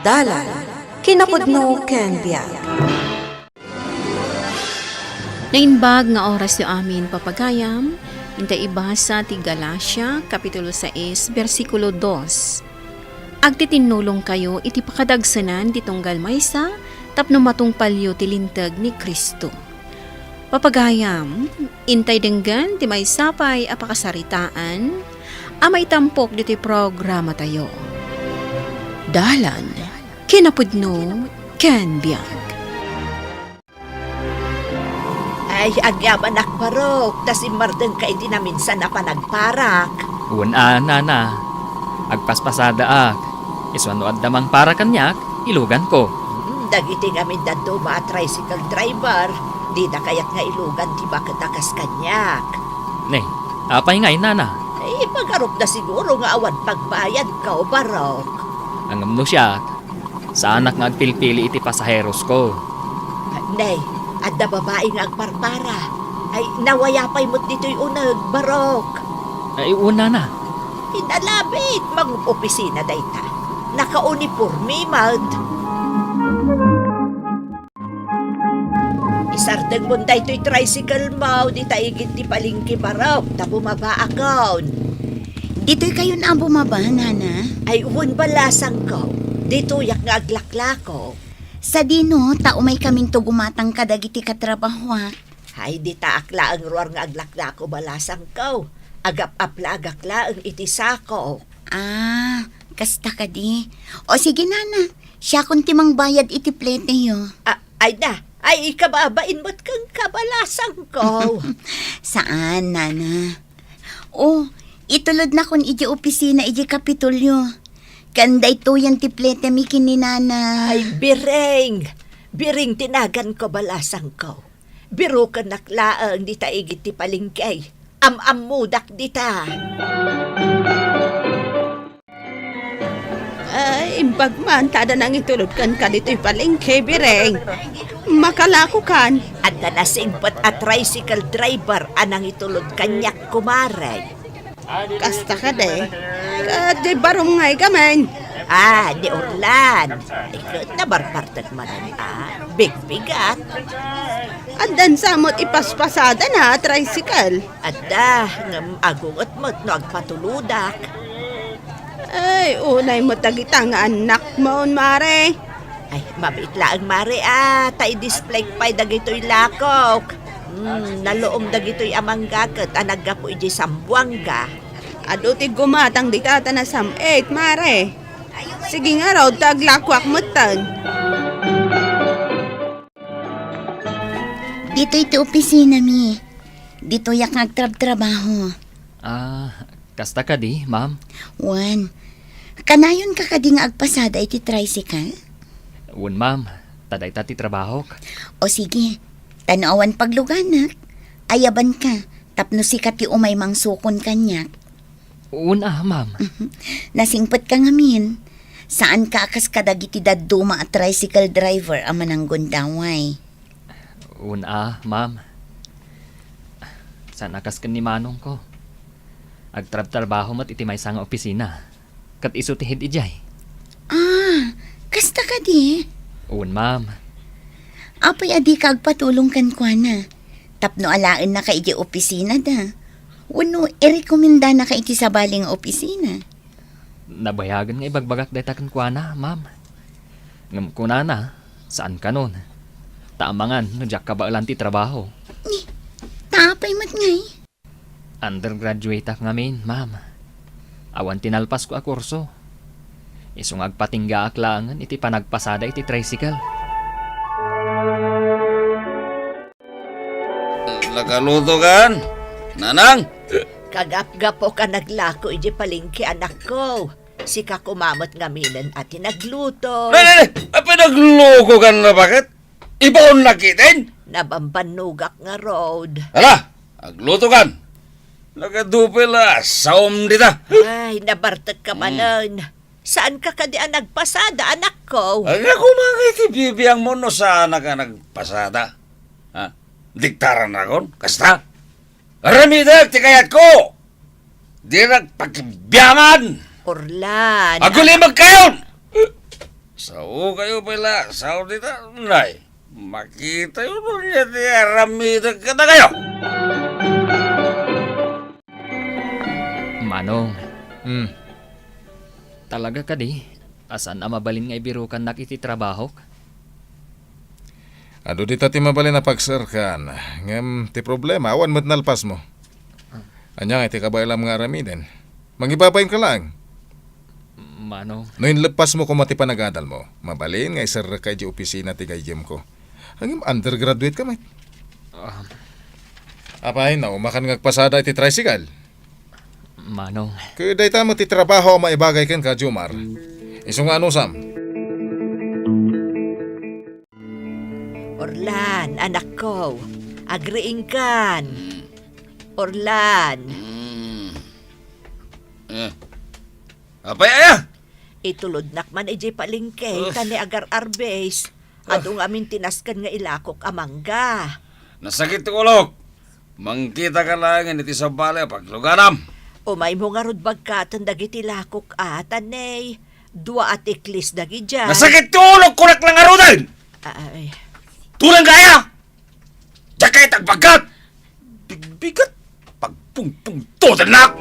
Dalan, kinapudno ken biag. Nainbag nga oras yu amin papagayam, inta ibasa ti Galacia, Kapitulo 6, versikulo 2. Agtitinulong kayo iti pakadagsanan ti tunggal maysa, tapno matungpalyo ti lintag ni Kristo. Papagayam, intay denggan ti maysapay apakasaritaan, amay tampok diti programa tayo. Dalan, kinapudno, ken biag. Ay, agyaman akbarok, tas imardeng ka iti na minsan na panagparak. Una, nana. Agpaspasada ak. Iswano at damang para kanyak, ilugan ko. Dagiti ngamin dadto ba tricycle driver, di na kayak nga ilugan ti bakatakas kanyak. Ne, apay ngay, nana. Ay, pagharap na siguro nga awan pagbayad ka o barok. Ang amno siya, sa anak nga agpilpili iti pasaheros ko. Nay, adda babae nga agparpara. Ay, nawayapay mo't dito'y unag, barok. Ay, una na. Hinalabit, mag-opisina dayta. Naka-uniforme, mad. Isardeng mo dayto'y tricycle mo, di taigit ti palingki, barok, ta bumaba akon. Dito'y kayo na ang bumaba, nana. Ay, uwan balasang ko. Dito yak nga aglaklako. Sa dino, taumay kaming tugumatang kadagiti katrabaho. Ay, di taakla ang ruar nga aglaklako balasang ko. Agap-apla agakla ang itisako. Ah, kasta ka di. O sige, nana. Siya kung timang bayad iti plete yo. Ay na, ay ikababain mo't kang kabalasang ko. Saan, nana? Oh, itulod na kun iti opisina iti kapitulyo. Kanday to yan ti plete mi kininana. Ay, biring. Biring tinagan ko balasang ko. Biro ka naklaang di taigit ti palingkay. Am-amudak di ta. Ay, bagman, tada nang itulod kan ka dito'y palengke, bireng. Makalako kan. At nasingpot at tricycle driver anang itulod kanyak kumaray. Kasta ka de. Kadi barong ngay gamen. Di Orlan. Ikot na barpartag manan big-bigat. At dan samot ipaspasada na tricycle. Adda, ngam agungot mo't no agpatuludak. Ay, unay mo tagita nga anak mo, mare. Ay, mabitla ang mare tay display pa'y dagito'y lakok. Naloom dagito'y amanggakat, anagga po iji sambuanga. Ado ti gumatang di tata na sam-8, mare. Sige nga raw, taglakwak mo tan. Dito iti opisina mi. Dito yak nagtrabaho. Kasta ka di, ma'am. Juan, kanayon ka kadi nga agpasada iti tricycle? Un, ma'am. Taday tati trabaho. O sige, tanawan pagluganak. Ayaban ka, tapno sikat ti umay mang sukon kanyak. Una, ma'am. Nasingpot ka ngamin. Saan ka akas kadagiti daduma at tricycle driver ang mananggon daway? Una, ma'am. Saan akas kan ni manong ko? Agtrab-trabaho mo't iti may nga opisina. Kat isutihid ijay. Kasta ka di? Un, ma'am. Apay adi ka agpatulong kan kwa na. Tapno alain na ka iti opisina da. Uno, irekomenda na ka iti sabaling opisina. Nabayagan nga ibagbagak deta kan kwa na, ma'am. Ngam kuna na, saan ka nun? Taamangan, no jak ka ba ti trabaho? Tapay mat ngay. Undergraduate ak ngamin, ma'am. Awan tinalpas ko a kurso. Isong agpatingga ak laangan iti panagpasada iti tricycle. Nakaluto kan? Nanang? Kagap-gapo ka naglako iji palingki anak ko. Si kakumamot ngaminan at nagluto. Pinagloko kan na bakit? Ibaon nakitin? Nabambanugak nga road. Hala, agluto kan? Nagadupil saom dita. Ay, nabartag ka manan. Saan ka kadi nagpasada, anak ko? Ay, kumangay ti bibiyang mo no saan ka nagpasada. Ha? Diktaran na kon? Kasta? Aramidag ti kayat ko! Di nagpagbiyaman! Orlan. Agulimag kayon! Sao kayo pala, sao dita, nay. Makita yun niya di Aramida ka na kayo. Manong, Hmm. talaga ka di? Asan na mabalin nga ibirukan nak iti trabaho? Ado di tati mabalin na pagsarkan. Ngam, ti problema, awan mo't nalpas mo. Anya nga, ti kabaylam nga aramiden. Mangibabayin ka lang. Manong, No inlepas mo kung mati panagadal mo, mabalin nga isar kay di opisina ti gayem ko. Hangim undergraduate ka, mate. ah, Apay, naumakan ngagpasada iti tricycle. Manong, Kaya day tamo ti trabaho maibagay ken ka, Jomar. Isong ano, Sam? Orlan, anak ko. Agriing kan. Orlan, Apay aya? itulod nakman ijay palingke, tani agar arbes. Adong amin tinaskan nga ilakok amangga. Nasakit ko ulok. Mangkita ka lang iti sa bale pagluganam. Umay mo nga rod bagkatan dagiti lakok tanay. Dua at iklis dagi dyan. Nasakit ko ulok, kunak lang arudan. Ay, Tulang kaya! Diyan kayo tagbagat! Bigbigat! Pagpungpung todanak!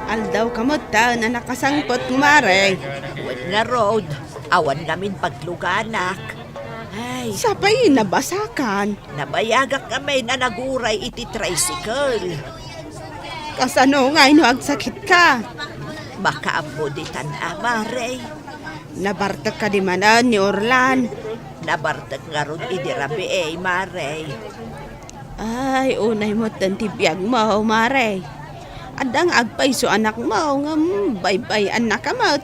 Aldaw kamot ta na nakasangpot kumare. wan nga road. Awan ngamin pagluganak. Ay, Sapay nabasakan. nabayagak kami na naguray iti tricycle. Kasano nga agsakit ka. Makaambuditan amare. Nabartag ka di manan ni Orlan. Nabartag nga ron idirabi mare. Ay, unay mo tibiyag mo, mare. Adang agpay so anak mo, nga baybay anak kamot.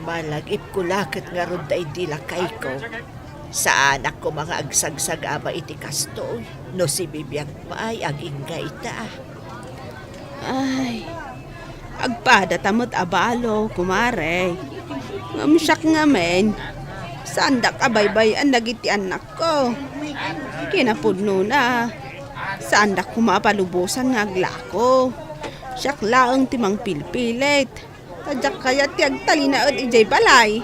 Malagip ko lakit nga ron day dilakay ko. Sa anak ko mga agsagsag aba iti kastoy. No si bibiyag pa ay agingga ita. Ay, agpada tamot abalo, kumare. Ngamsyak nga men. Sandak abaybay ang nagiti anak ko. Kinapudno na. Sandak kumapalubusan nga aglako. Siyak laang timang pilpilit. Tadyak kaya tiyag talinaod ijay balay.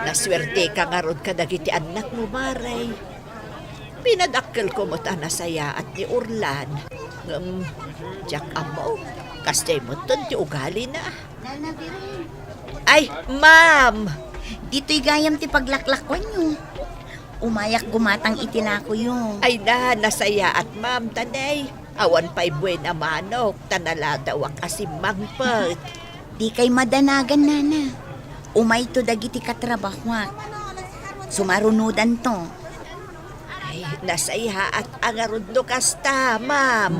Naswerte ka nga ron kadagiti anak mo, Maray. Pinadakkel ko mo't anasaya at ni Orlan. Jack amo, kastay mo ton ti ugali na. Ay, ma'am! Dito'y gayam ti paglaklakwan nyo. Umayak gumatang itilako yung. Ay na, nasaya at ma'am, tanay. Awan pa'y buena manok, tanaladaw ang asimangpet. Di kay madanagan, nana. Umay to dagiti katrabahwak. Sumarunudan to. Ay, nasaya at angarod no kasta, ma'am.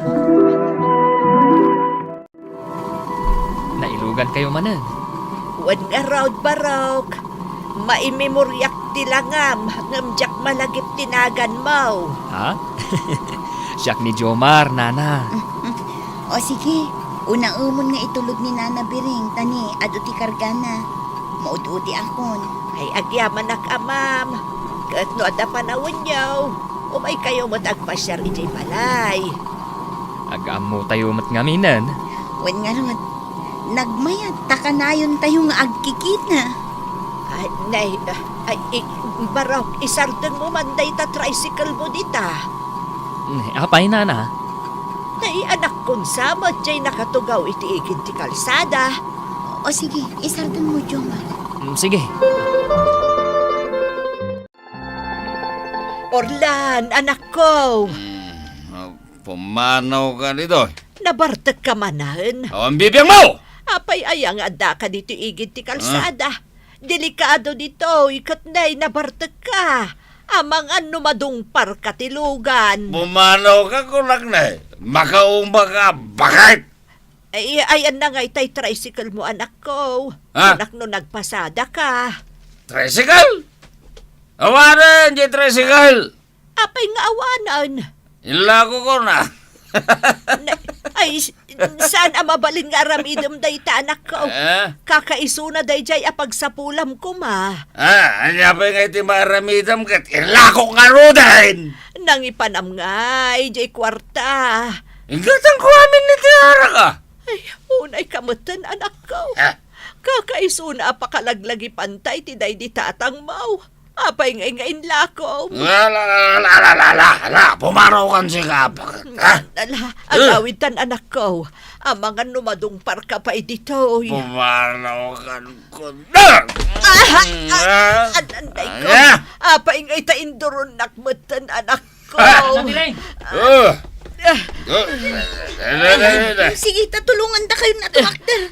nailugan kayo manan. Wan nga raud barok. Maimemoryak tilangam, ngamjak malagip tinagan mo. Ha? Siyak ni Jomar, nana. O sige, unang umon nga itulog ni Nana Biring, tani, aduti kargana. Maud-udi akon. Ay agyaman nak amam. Kat no ada panawon niyo. Umay kayo matagpasyar ijay balay. Agam mo tayo matngaminan. Wan nga rod, nagmayat, takanayon tayo nga agkikit na. Ay, nay, barok, isartan mo manday ta tricycle mo dita. Apay, nana. Nay, anak kong samot jay nakatugaw iti igid ti kalsada. O sige, isartan mo, Jomar. Sige. Orlan, anak ko. Pumanaw ka dito. Nabartag ka manan. Ang bibiyang mo! Apay ayang ada ka dito igid ti kalsada. Delikado dito, ikat na'y nabartag ka. Amang ano madungpar katilugan. Pumanaw ka kunak na eh. Makaumba ka, bakit? Ay, ayan na nga itay tricycle mo, anak ko. Ha? Anak no nagpasada ka. Tricycle? Awanan, di tricycle! Apay nga awanan. Ilako ko na. Ay, saan ang mabalin nga aramidom day ta, anak ko? Kakaisuna day jay apagsapulam ko, ma. Anya pa nga iti maramidam kat ilako nga rodan. Nang ipanam nga, jay kwarta. Ingatan ko amin ni Tiara ka. Ay, unay kamutan, anak ko. Kakaisuna apakalaglagi pantay ti day di tatang mau. Apay ngayon lako. Pumaraw kan si kapak. Ha? Ala, agawitan anak ko. Ang mga numadungpar ka pa dito. Pumaraw kan ko. Ananday ko. Apay ngay ta induron nakmutan anak ko. Sige, tatulungan da kayo na to, Akter.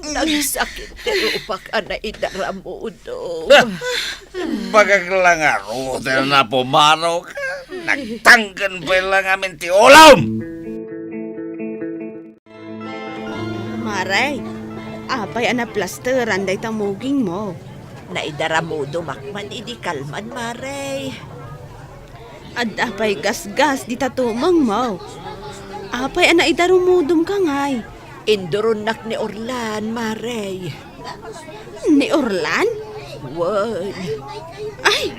Nagsakit pero upak na idara mo do. Bagag lang ako. Dahil na pumaraw ka. Nagtanggan pa lang amin ti ulam. Maray, apay ana plasteran day tamuging mo. Naidara mo dumakman idi kalman maray. At apay gas-gas di tatumang mo. Apay ana idarumudum ka ngay. Induron nak ni Orlan maray. Ni Orlan? Wan. Ay,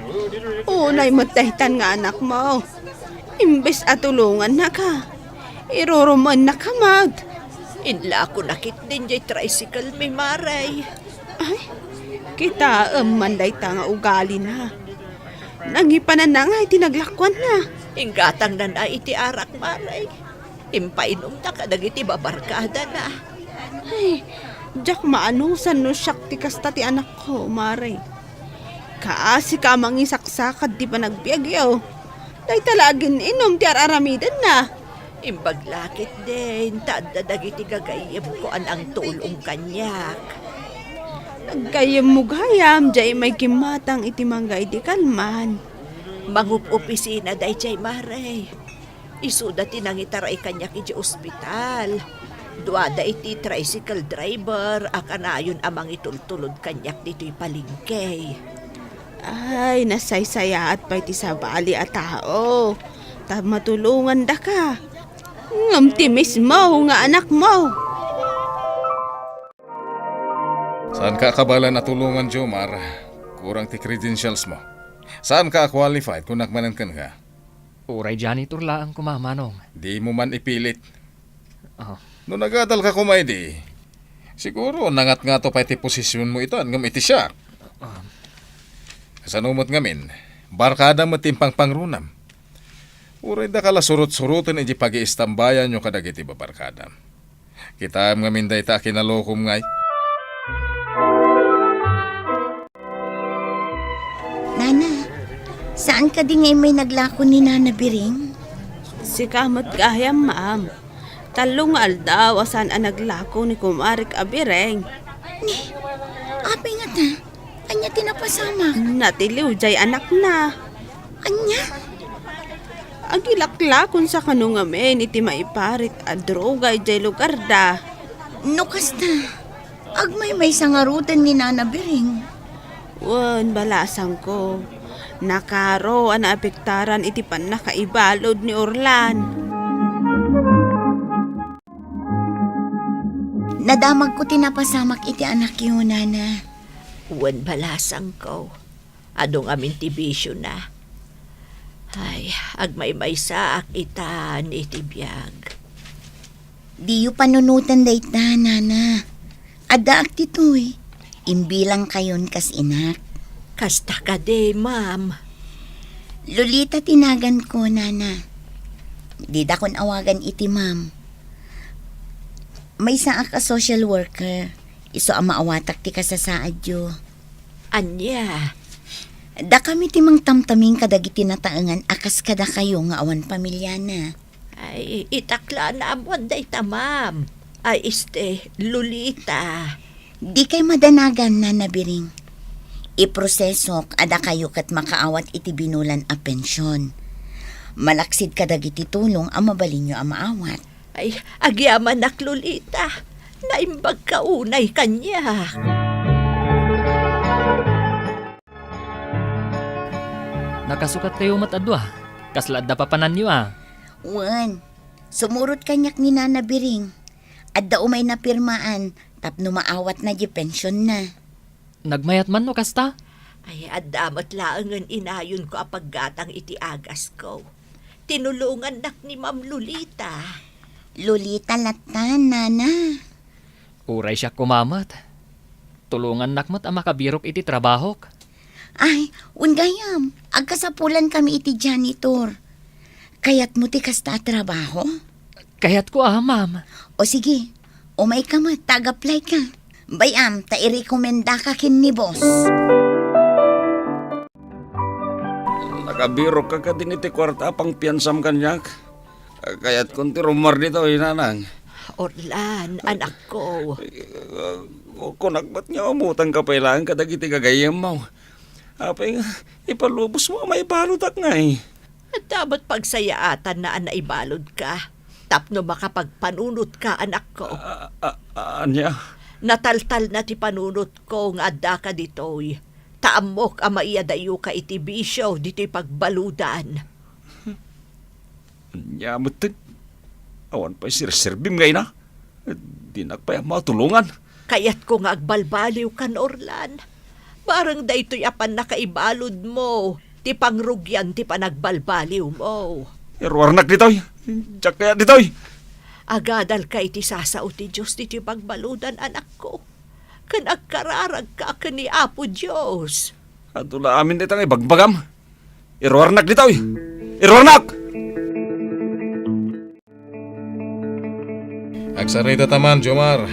unay matahitan nga anak mo. Imbes atulungan na ka. Iruruman na ka mag. Inla ako nakit din jay tricycle may maray. Ay, kita manday ta nga ugali na. Nangipanan na nga itinaglakwan na. Inggatang na na iti arak maray. Impainom na kadagiti babarkada na. Ay, jak maanusan no siyak ti kasta ti anak ko, Maray. Kaasi ka mangisaksakad di pa nagbiagyo. Day talagin inom ti araramidan na. Imbaglakit din, tada dagiti gagayem ko ang tulong kanyak. Nagkayam mo gayam, jay may kimatang iti manggay di kalman. Mangup opisina day jay maray. Isuda tinangitaray kanyak iti ospital. Duada iti tricycle driver, akanayon amang itultulod kanyak dito'y palingkay. Ay, nasaysaya at pa iti sabali at tao. Matulungan da ka. Ngamtimis mo nga anak mo. Saan ka kabala na tulungan, Jomar? Kurang ti credentials mo. Saan ka qualified kung nakmanan ka? Uray janitor laang kumamanong. Di mo man ipilit. Oh. No nagadal ka kumay di, siguro nangat nga to pa iti posisyon mo ito ngam iti siya. Sanumot ngamin, barkada mo timpang pangrunam. Uray da kala surut-surutin iti pag-iistambayan nyo kadag iti babarkada. Kita ngamin da ita kinalokom ngay. Nana, saan ka di ngay may naglako ni Nana Biring? Si kamot gayam, ma'am. Talong aldaw asan ang naglako ni Kumarik Abireng. Apay nga ta, anya tinapasama. Natiliw jay anak na. Anya? Agilaklakon sa kanungamen iti maiparit a droga jay lugar da. No kasta, agmay may sangarutan ni Nana Biring. Wan, balasang ko. Nakaro ang apektaran iti pan nakaibalod ni Orlan. Nadamag ko tinapasamak iti anak yun, Nana. Wan balasang ko. Adong amin tibisyo na. Ay, agmay-may saak itan iti biyag. Di yu panunutan dayta, Nana. Adaak titoy. Imbilang kayon kas inak. Kasta ka de, ma'am. Lolita tinagan ko, Nana. Di da kon awagan iti ma'am. May saak a social worker. Iso ang maawatak ti kasasaad yu. Anya, Da kami timang tamtaming kadagiti nataangan akas kada kayo nga awan pamilya na. ay itakla na amuan day ta, ma'am. Ay Lolita. Di kay madanagan na nabiring. Iprosesok ada kayo kat makaawat iti binulan a pensyon. Malaksid kadagiti tulong ang mabalin nyo ang maawat. Ay, agyaman nak Lolita. Naimbag ka unay kanya. Nakasukat kayo matadwa. Kaslad da papanan nyo ah. Wan, sumurot kanyak ni Nana Biring. Adda umay na pirmaan, tapno maawat na di pensyon na. Nagmayat man no kasta? Ay, adamot laangan inayon ko apaggatang iti agas ko. Tinulungan nak ni Ma'am Lolita. Lolita latan, Nana. Uray siya kumamat. tulungan nakmat ang makabirok iti trabaho. Ay, ungayam, agkasapulan kami iti janitor. Kayat mo ti kasta trabaho? Kaya't ko ma'am. O sige, umay ka mo, tag-apply ka. Bayam, ta i-rekomenda ka kin ni boss. Nakabiro ka ka din iti kwarta pang piyansam kanyak. Kaya't kunti rumar dito, inanang. Orlan, anak ko. Kunak ba't nga umutang ka pailangan ka dagiti gagayam mo? Apay nga, ipalubos mo, may balutak nga eh. At dapat pagsayaatan na naibalod ka. Tapno makapagpanunot ka, anak ko. Anya? Nataltal na ti panunot ko nga adda ka ditoy. Taamok ang maiyadayo ka iti bisyo dito'y pagbaludan. Anya mo tin? Awan pa'y sirsirbim ngay na. Di nakpaya matulungan. Kaya't ko nga agbalbaliw kan Orlan. Parang daytoy apan nakaibalod mo. Ti pangrugyan ti panagbalbaliw mo. Irwarnak ditoy. Diyak kaya ditoy. Agadal ka iti sasao ti Diyos ti pagbaludan, anak ko. Kan agkararag ka ni Apo Diyos. Atula amin ditang ibagbagam. Irwarnak ditoy. Irwarnak! Agsarita taman, Jomar.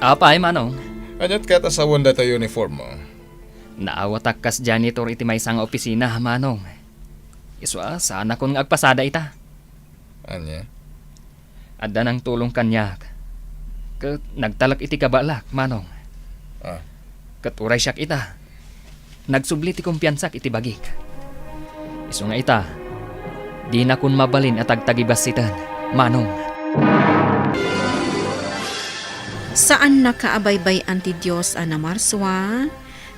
Apay manong. Anyat kat asawon data uniform mo. Naawatak kas janitor iti may isang opisina, manong. Iswa, sana kung agpasada ita. Anya? Adda ng tulong kanyak. Kat nagtalak iti kabalak, manong. Ah. Katuray siyak ita. Nagsubli ti kumpiyansak iti bagik. Iso nga ita, di na kun mabalin at agtagibasitan, manong. Saan nakaabaybay anti Diyos ana marswa?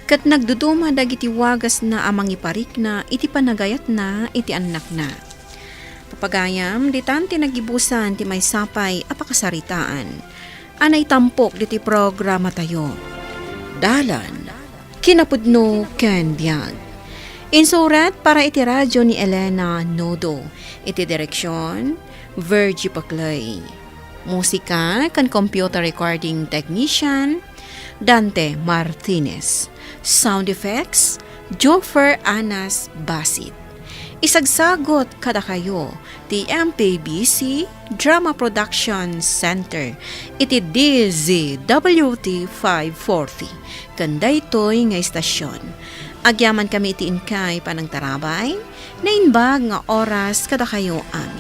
Kat nagduduma dagiti wagas na amang iparik na iti panagayat na iti anak na. Papagayam, ditan tinagibusan ti may sapay apakasaritaan. Anay tampok diti programa tayo. Dalan, kinapudno ken biyag. Insurat para iti radyo ni Elena Nodo. Iti direksyon, Virgie Paclay. Musika kan computer recording technician, Dante Martinez. Sound effects, Joffer Anas Basit. Isagsagot kada kayo ti MPBC Drama Production Center iti DZWT 540 kandaytoy nga istasyon. Agyaman kami iti inkay panang tarabay na inbag nga oras kada kayo amin.